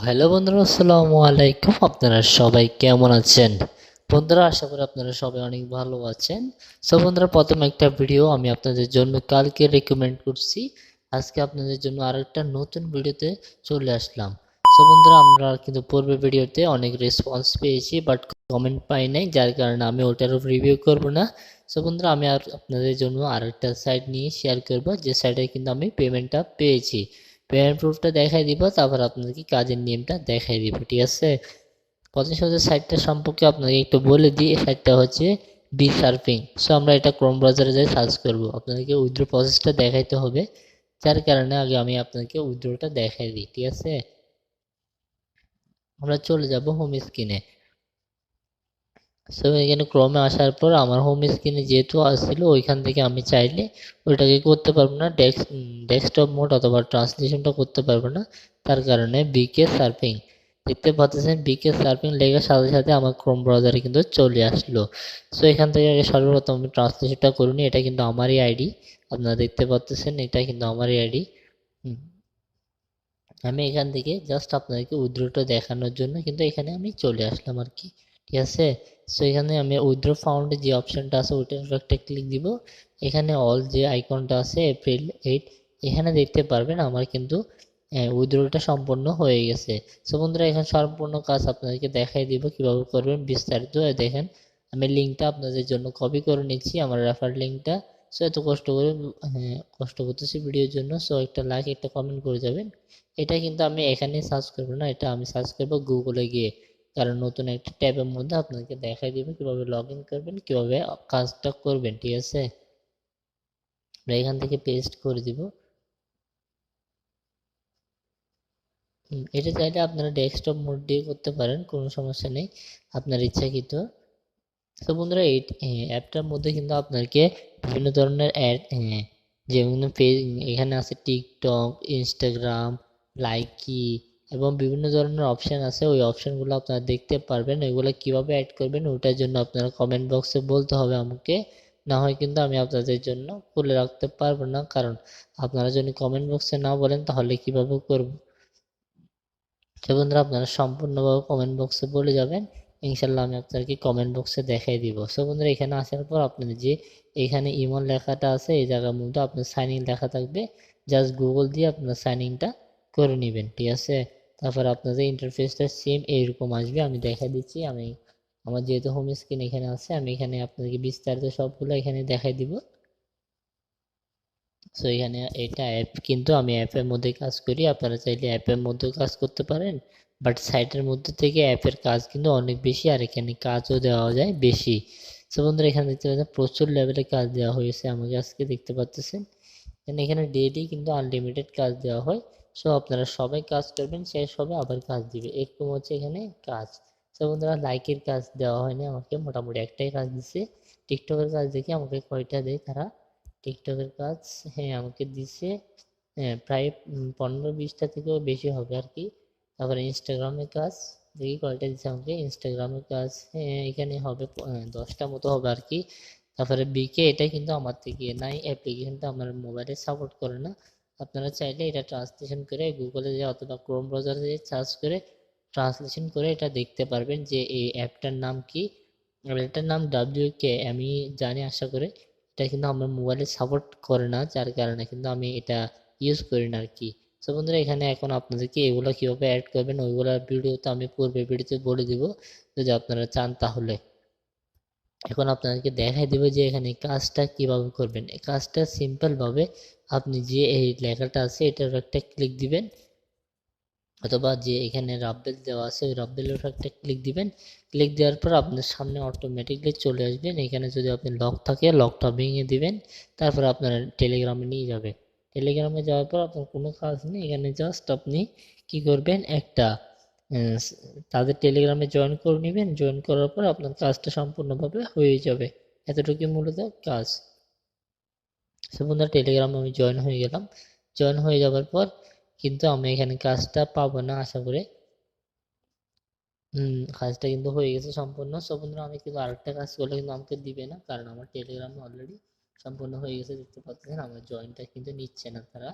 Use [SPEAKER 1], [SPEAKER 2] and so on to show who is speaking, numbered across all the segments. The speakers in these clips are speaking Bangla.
[SPEAKER 1] হ্যালো বন্ধুরা, আসসালামু আলাইকুম। আপনারা সবাই কেমন আছেন? বন্ধুরা, আশা করি আপনারা সবাই অনেক ভালো আছেন। সো বন্ধুরা, প্রথম একটা ভিডিও আমি আপনাদের জন্য কালকে রেকমেন্ড করছি। আজকে আপনাদের জন্য আরেকটা নতুন ভিডিওতে চলে আসলাম। সো বন্ধুরা, আমরা কিন্তু পূর্বের ভিডিওতে অনেক রেসপন্স পেয়েছি, বাট কমেন্ট পাই নাই, যার কারণে আমি ওটার উপর রিভিউ করব না। সো বন্ধুরা, আমি আর আপনাদের জন্য আরেকটা সাইট নিয়ে শেয়ার করব, যে সাইটে কিন্তু আমি পেমেন্টটা পেয়েছি। পেমেন্ট প্রুফটা দেখাই দিব, তারপর আপনাদেরকে কাজের নিয়মটা দেখাই দিব, ঠিক আছে? প্রথম সহজে সাইটটা সম্পর্কে আপনাকে একটু বলে দিই। এই সাইটটা হচ্ছে বি সার্ফিং। সো আমরা এটা ক্রোম ব্রাউজারে যাই সার্চ করব। আপনাদেরকে উইথড্র প্রসেসটা দেখাইতে হবে, যার কারণে আগে আমি আপনাকে উইথড্রটা দেখাই দিই, ঠিক আছে? আমরা চলে যাব হোম স্ক্রিনে। সো এখানে ক্রমে আসার পর আমার হোম স্ক্রিনে যেহেতু আসছিল, ওইখান থেকে আমি চাইলে ওইটাকে করতে পারবো না, ডেস্কটপ মোড অথবা ট্রান্সলেশনটা করতে পারবো না। তার কারণে বিকে সার্ফিং দেখতে পাচ্ছেন, বিকে সার্ফিং লেখার সাথে সাথে আমার ক্রোম ব্রাউজারে কিন্তু চলে আসলো। সো এখান থেকে আগে সর্বপ্রথম আমি ট্রান্সলেশনটা করুন। এটা কিন্তু আমারই আইডি, আপনারা দেখতে পাচ্ছেন, এটা কিন্তু আমারই আইডি। আমি এখান থেকে জাস্ট আপনাদেরকে উইথড্রটা দেখানোর জন্য কিন্তু এখানে আমি চলে আসলাম আর কি, ঠিক আছে? সো এখানে আমি উইথড্র ফাউন্ডে যে অপশনটা আছে ওইটার উপর একটা ক্লিক দিব। এখানে অল যে আইকনটা আছে April 8, এখানে দেখতে পারবেন আমার কিন্তু উইথড্রটা সম্পূর্ণ হয়ে গেছে। সো বন্ধুরা, এখানে সম্পূর্ণ কাজ আপনাদেরকে দেখাই দিব কিভাবে করবেন বিস্তারিত। দেখেন, আমি লিঙ্কটা আপনাদের জন্য কপি করে নিচ্ছি, আমার রেফার লিঙ্কটা। সো এত কষ্ট করে কষ্ট করতেছি ভিডিওর জন্য। সো একটা লাইক একটা কমেন্ট করে যাবেন। এটা কিন্তু আমি এখানে সার্চ করবো না, এটা আমি সার্চ করবো গুগলে গিয়ে, কারণ নতুন একটা ট্যাবের মধ্যে আপনাকে দেখাই দিবে কিভাবে লগ ইন করবেন, কিভাবে কাজটা করবেন, ঠিক আছে? আমরা এখান থেকে পেস্ট করে দিব। এটা চাইলে আপনারা ডেস্কটপ মোড দিয়ে করতে পারেন, কোনো সমস্যা নেই, আপনার ইচ্ছাকৃত। তো বন্ধুরা, এই অ্যাপটার মধ্যে কিন্তু আপনাকে বিভিন্ন ধরনের অ্যাড, যেমন এখানে আছে টিকটক, ইনস্টাগ্রাম, লাইকি এবং বিভিন্ন ধরনের অপশান আছে। ওই অপশানগুলো আপনারা দেখতে পারবেন। ওইগুলো কিভাবে অ্যাড করবেন ওটার জন্য আপনারা কমেন্ট বক্সে বলতে হবে আমাকে, না হয় কিন্তু আমি আপনাদের জন্য খুলে রাখতে পারবো না, কারণ আপনারা যদি কমেন্ট বক্সে না বলেন তাহলে কিভাবে করব? তো বন্ধুরা, আপনারা সম্পূর্ণভাবে কমেন্ট বক্সে বলে যাবেন, ইনশাল্লাহ আমি আপনাদেরকে কমেন্ট বক্সে দেখাই দিব। সো বন্ধুরা, এখানে আসার পর আপনাদের যে এখানে ইমন লেখাটা আছে, এই জায়গার মধ্যে আপনার সাইন ইন লেখা থাকবে, জাস্ট গুগল দিয়ে আপনার সাইন ইনটা করে নেবেন, ঠিক আছে? তারপর আপনাদের ইন্টারফেসটা সেম এইরকম আসবে, আমি দেখা দিচ্ছি। আমি আমার যেহেতু হোম স্ক্রিন এখানে আছে, আমি এখানে আপনাদেরকে বিস্তারিত সবগুলো এখানে দেখাই দিব। সো এখানে এটা অ্যাপ, কিন্তু আমি অ্যাপের মধ্যে কাজ করি, আপনারা চাইলে অ্যাপের মধ্যেও কাজ করতে পারেন, বাট সাইটের মধ্যে থেকে অ্যাপের কাজ কিন্তু অনেক বেশি, আর এখানে কাজও দেওয়া যায় বেশি। সো বন্ধুরা, এখানে দেখতে পাচ্ছেন প্রচুর লেভেলে কাজ দেওয়া হয়েছে আমাকে, আজকে দেখতে পাচ্ছেন এখানে ডেইলি কিন্তু আনলিমিটেড কাজ দেওয়া হয়। সো আপনারা সবাই কাজ করবেন, শেষ হবে আবার কাজ দিবে, এরকম হচ্ছে এখানে কাজ। সো বন্ধুরা, লাইকের কাজ দেওয়া হয়নি আমাকে, মোটামুটি একটাই কাজ দিচ্ছে। টিকটকের কাজ দেখি আমাকে কয়টা দেয় তারা। টিকটকের কাজ, হ্যাঁ, আমাকে দিছে প্রায় 15-20টা থেকেও বেশি হবে আর কি। তারপরে ইনস্টাগ্রামের কাজ দেখি কয়টা দিচ্ছে আমাকে। ইনস্টাগ্রামের কাজ, হ্যাঁ, এখানে হবে 10টা মতো হবে আর কি। তারপরে বিকে, এটা কিন্তু আমার থেকে নাই, অ্যাপ্লিকেশনটা আমার মোবাইলে সাপোর্ট করে না। আপনারা চাইলে এটা ট্রান্সলেশন করে গুগলে যে অথবা ক্রোম ব্রাউজারে যে সার্চ করে ট্রান্সলেশন করে এটা দেখতে পারবেন যে এই অ্যাপটার নাম কি। আর এটার নাম WK, আমি জানি আশা করে। এটা কিন্তু আমার মোবাইলে সাপোর্ট করে না, যার কারণে কিন্তু আমি এটা ইউজ করি না আর কি। তো বন্ধুরা, এখানে এখন আপনাদেরকে এগুলো কীভাবে অ্যাড করবেন ওইগুলোর ভিডিও তো আমি পূর্বের ভিডিওতে বলে দিব, যদি আপনারা চান তাহলে। এখন আপনাদেরকে দেখাই দেবো যে এখানে কাজটা কিভাবে করবেন। এই কাজটা সিম্পল ভাবে, আপনি যে এই লেখাটা আছে এটার একটা ক্লিক দিবেন, অথবা যে এখানে রাব্বেল দেওয়া আছে ওই রাব্বেলের উপর একটা ক্লিক দিবেন। ক্লিক দেওয়ার পর আপনার সামনে অটোমেটিকলি চলে আসবেন। এখানে যদি আপনি লক থাকে লকটা ভেঙে দিবেন, তারপর আপনার টেলিগ্রামে নিয়ে যাবে। টেলিগ্রামে যাওয়ার পর আপনার কোনো কাজ নেই, এখানে জাস্ট আপনি কি করবেন, একটা আহ, তাদের টেলিগ্রামে জয়েন করে নেবেন। জয়েন করার পর আপনার কাজটা সম্পূর্ণভাবে হয়ে যাবে। এতটুকু মূলত কাজ। সো বন্ধুরা, টেলিগ্রামে আমি জয়েন হয়ে গেলাম। জয়েন হয়ে যাওয়ার পর কিন্তু আমি এখানে কাজটা পাবো না আশা করে। কাজটা কিন্তু হয়ে গেছে সম্পূর্ণ। সো বন্ধুরা, আমি কিন্তু আরেকটা কাজ করলে কিন্তু আমাকে দিবে না, কারণ আমার টেলিগ্রামে অলরেডি সম্পূর্ণ হয়ে গেছে। দেখতে পাচ্ছেন আমার জয়েনটা কিন্তু নিচ্ছে না তারা।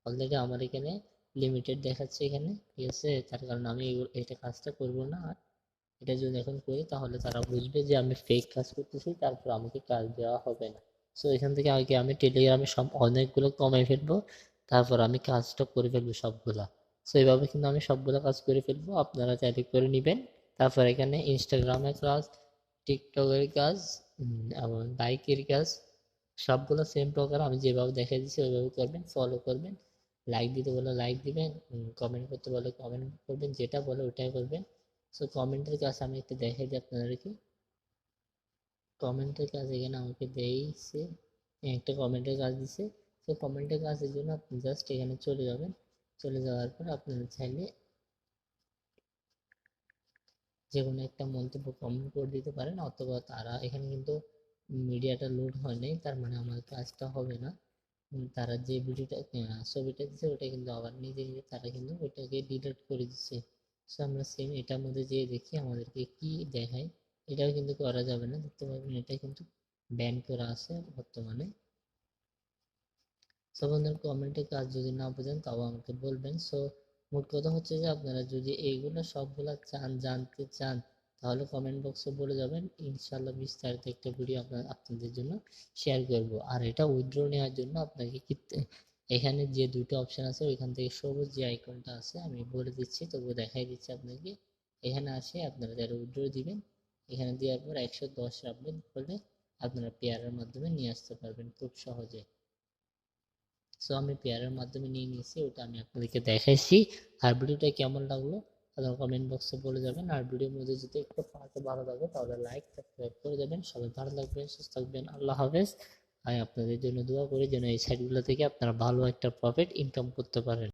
[SPEAKER 1] অলরেডি আমার এখানে লিমিটেড দেখাচ্ছে এখানে, ঠিক আছে। তার কারণে আমি এটা কাজটা করব না। আর এটা যদি এখন করি তাহলে তারা বুঝবে যে আমি ফেক কাজ করতেছি, তারপর আমাকে কাজ দেওয়া হবে না। সো এখান থেকে আগে আমি টেলিগ্রামে সব অনেকগুলো কমাই ফেলবো, তারপর আমি কাজটা করে ফেলবো সবগুলা। সো এইভাবে কিন্তু আমি সবগুলো কাজ করে ফেলবো, আপনারা চাইলে করে নেবেন। তারপর এখানে ইনস্টাগ্রামের কাজ, টিকটকের কাজ, এবং বাইকের কাজ, সবগুলো সেম প্রকার আমি যেভাবে দেখাই দিচ্ছি ওইভাবে করবেন, ফলো করবেন। লাইক দিতে বলে লাইক দিবেন, কমেন্ট করতে বলে কমেন্ট করবেন, যেটা বলে ওটাই করবেন। সো কমেন্টের কাজ আমি একটু দেখাই দিই আপনাদেরকে। কমেন্টের কাজ এখানে আমাকে দিয়েছে, একটা কমেন্টের কাজ দিছে। তো কমেন্টের কাজের জন্য আপনি জাস্ট এখানে চলে যাবেন। চলে যাওয়ার পর আপনারা চাইলে যে কোনো একটা মন্তব্য কমেন্ট করে দিতে পারেন, অথবা তারা এখানে কিন্তু মিডিয়াটা লোড হয় নাই, তার মানে আমার কাজটা হবে না। তারা যে ভিডিওটা ছবিটা দিচ্ছে ওটা কিন্তু আবার নিজে নিজে তারা কিন্তু ওটাকে ডিলিট করে দিচ্ছে। সো আমরা সেম এটার মধ্যে যেয়ে দেখি আমাদেরকে কি দেখায়। এটাও কিন্তু করা যাবে না, দেখতে পাবেন এটা কিন্তু ব্যান করা আছে বর্তমানে। সো বন্ধুরা, কমেন্টের কাজ যদি না বোঝেন তাও আমাকে বলবেন। সো মোট কথা হচ্ছে যে আপনারা যদি এইগুলো সবগুলা জানতে চান তাহলে কমেন্ট বক্সে বলে যাবেন, ইনশাল্লাহ বিস্তারিত একটা ভিডিও আপনাদের জন্য শেয়ার করব। আর এটা উইথড্র নেওয়ার জন্য আপনাকে এখানে যে দুটো অপশন আছে ওইখান থেকে সবুজ যে আইকনটা আছে আমি বলে দিচ্ছি, তবুও দেখাই দিচ্ছি আপনাকে। এখানে আসে আপনারা যারা উইথড্র দিবেন, এখানে দেওয়ার পর 110 আপডেট করলে আপনারা পেয়ারের মাধ্যমে নিয়ে আসতে পারবেন খুব সহজে। সো আমি পেয়ারের মাধ্যমে নিয়ে নিয়েছি, ওটা আমি আপনাদেরকে দেখাইছি। আর ভিডিওটা কেমন লাগলো আপনারা কমেন্ট বক্সে বলে যাবেন। আর ভিডিওর মধ্যে যদি একটু পার্টে ভালো লাগে তাহলে লাইক সাবস্ক্রাইব করে দেবেন। সবাই ভালো থাকবেন, সুস্থ থাকবেন, আল্লাহ হাফেজ। আমি আপনাদের জন্য দোয়া করি যেন এই সাইটগুলো থেকে আপনারা ভালো একটা প্রফিট ইনকাম করতে পারেন।